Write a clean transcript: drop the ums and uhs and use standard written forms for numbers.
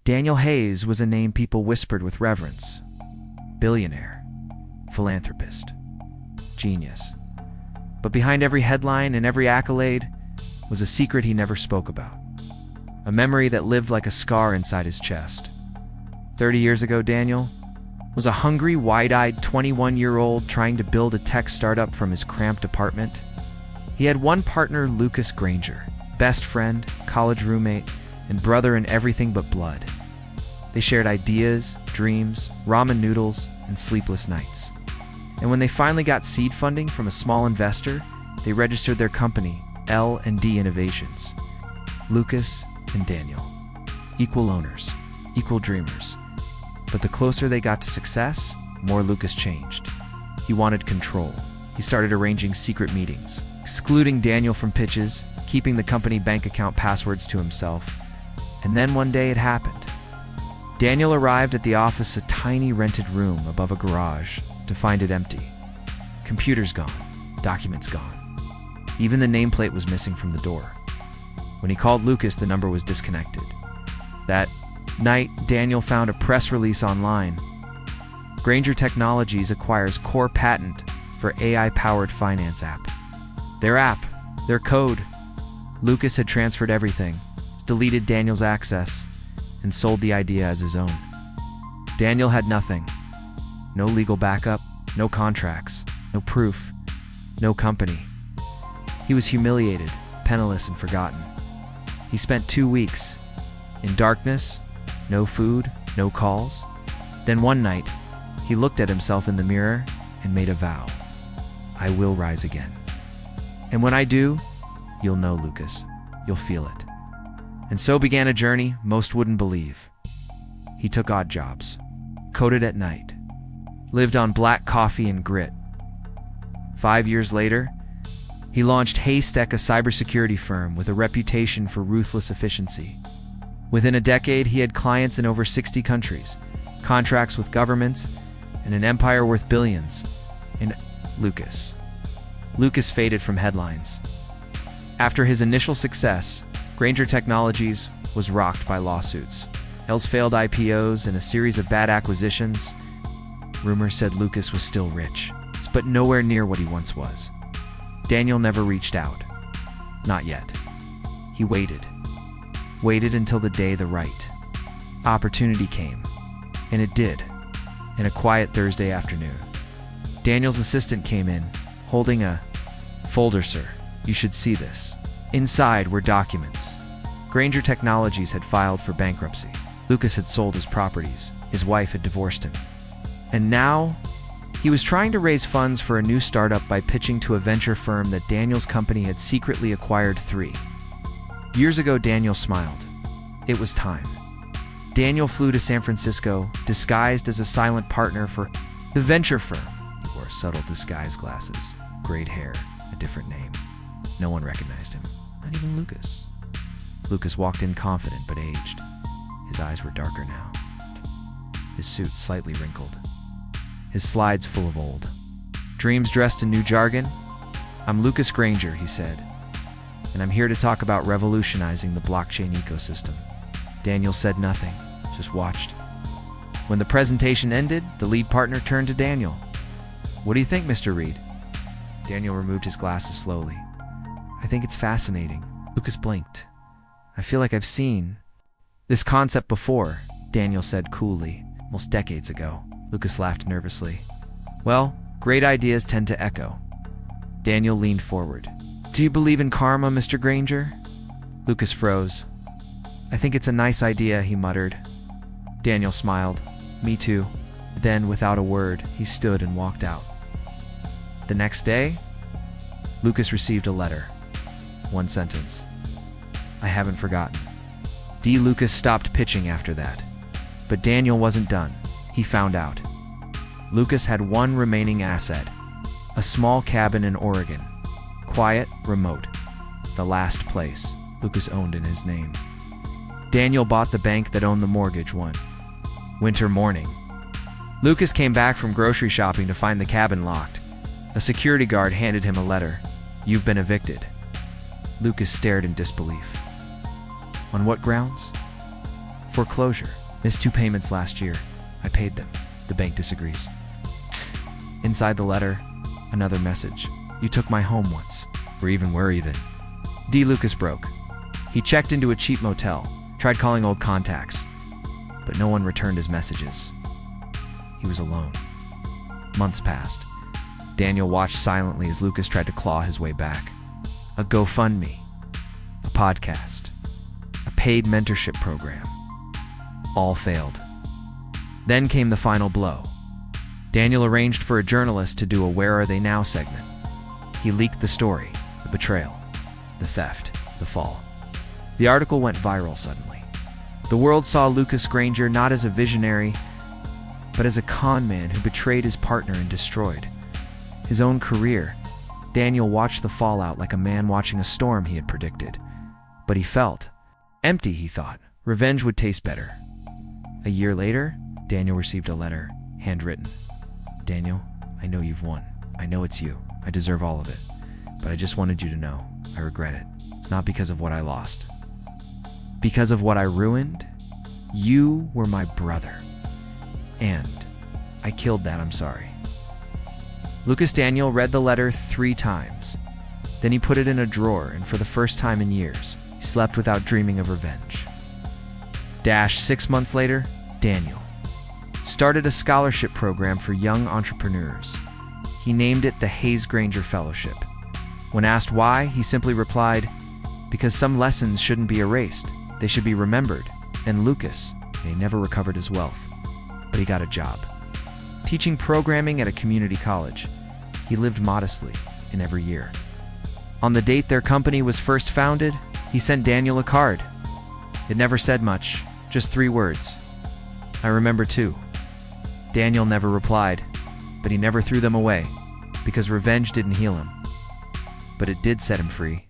Daniel Hayes was a name people whispered with reverence. Billionaire, philanthropist, genius. But behind every headline and every accolade was a secret he never spoke about. A memory that lived like a scar inside his chest. 30 years ago, Daniel was a hungry, wide-eyed 21-year-old trying to build a tech startup from his cramped apartment. He had one partner, Lucas Granger, best friend, college roommate, and brother in everything but blood. They shared ideas, dreams, ramen noodles, and sleepless nights. And when they finally got seed funding from a small investor, they registered their company, L&D Innovations. Lucas and Daniel, equal owners, equal dreamers. But the closer they got to success, more Lucas changed. He wanted control. He started arranging secret meetings, excluding Daniel from pitches, keeping the company bank account passwords to himself. And then one day it happened. Daniel arrived at the office, a tiny rented room above a garage, to find it empty. Computers gone, documents gone. Even the nameplate was missing from the door. When he called Lucas, the number was disconnected. That night, Daniel found a press release online. Granger Technologies acquires core patent for AI-powered finance app. Their code. Lucas had transferred everything, deleted Daniel's access, and sold the idea as his own. Daniel had nothing. No legal backup, no contracts, no proof, no company. He was humiliated, penniless, and forgotten. He spent 2 weeks in darkness, no food, no calls. Then one night, he looked at himself in the mirror and made a vow. I will rise again. And when I do, you'll know, Lucas. You'll feel it. And so began a journey most wouldn't believe. He took odd jobs, coded at night, lived on black coffee and grit. 5 years later, he launched Haystack, a cybersecurity firm with a reputation for ruthless efficiency. Within a decade, he had clients in over 60 countries, contracts with governments, and an empire worth billions. And Lucas faded from headlines. After his initial success, Granger Technologies was rocked by lawsuits, L's failed IPOs, and a series of bad acquisitions. Rumors said Lucas was still rich, but nowhere near what he once was. Daniel never reached out. Not yet. He waited until the day the right opportunity came. And it did. In a quiet Thursday afternoon, Daniel's assistant came in, holding a folder. Sir, you should see this. Inside were documents. Granger Technologies had filed for bankruptcy. Lucas had sold his properties. His wife had divorced him. And now, he was trying to raise funds for a new startup by pitching to a venture firm that Daniel's company had secretly acquired 3 years ago. Daniel smiled. It was time. Daniel flew to San Francisco, disguised as a silent partner for the venture firm. He wore subtle disguise glasses, grayed hair, a different name. No one recognized him, not even Lucas. Lucas walked in confident but aged. His eyes were darker now. His suit slightly wrinkled. His slides full of old dreams dressed in new jargon. I'm Lucas Granger, he said, and I'm here to talk about revolutionizing the blockchain ecosystem. Daniel said nothing, just watched. When the presentation ended, the lead partner turned to Daniel. What do you think, Mr. Reed? Daniel removed his glasses slowly. I think it's fascinating. Lucas blinked. I feel like I've seen this concept before, Daniel said coolly, almost decades ago. Lucas laughed nervously. Well, great ideas tend to echo. Daniel leaned forward. Do you believe in karma, Mr. Granger? Lucas froze. I think it's a nice idea, he muttered. Daniel smiled. Me too. Then, without a word, he stood and walked out. The next day, Lucas received a letter. One sentence. I haven't forgotten. Lucas stopped pitching after that. But Daniel wasn't done. He found out. Lucas had one remaining asset. A small cabin in Oregon. Quiet, remote. The last place Lucas owned in his name. Daniel bought the bank that owned the mortgage one winter morning. Lucas came back from grocery shopping to find the cabin locked. A security guard handed him a letter. You've been evicted. Lucas stared in disbelief. On what grounds? Foreclosure. Missed 2 payments last year. I paid them. The bank disagrees. Inside the letter, another message. You took my home once. We're even. D. Lucas broke. He checked into a cheap motel, tried calling old contacts, but no one returned his messages. He was alone. Months passed. Daniel watched silently as Lucas tried to claw his way back. A GoFundMe, a podcast, a paid mentorship program. All failed. Then came the final blow. Daniel arranged for a journalist to do a Where Are They Now segment. He leaked the story, the betrayal, the theft, the fall. The article went viral suddenly. The world saw Lucas Granger not as a visionary, but as a con man who betrayed his partner and destroyed his own career. Daniel watched the fallout like a man watching a storm he had predicted. But he felt empty, he thought. Revenge would taste better. A year later, Daniel received a letter, handwritten. Daniel, I know you've won. I know it's you. I deserve all of it. But I just wanted you to know, I regret it. It's not because of what I lost. Because of what I ruined? You were my brother. And I killed that, I'm sorry. Lucas Daniel read the letter 3 times. Then he put it in a drawer, and for the first time in years, he slept without dreaming of revenge. 6 months later, Daniel started a scholarship program for young entrepreneurs. He named it the Hayes Granger Fellowship. When asked why, he simply replied, because some lessons shouldn't be erased, they should be remembered. And Lucas, he never recovered his wealth, but he got a job. Teaching programming at a community college. He lived modestly in every year. On the date their company was first founded, he sent Daniel a card. It never said much, just 3 words. I remember too. Daniel never replied, but he never threw them away, because revenge didn't heal him. But it did set him free.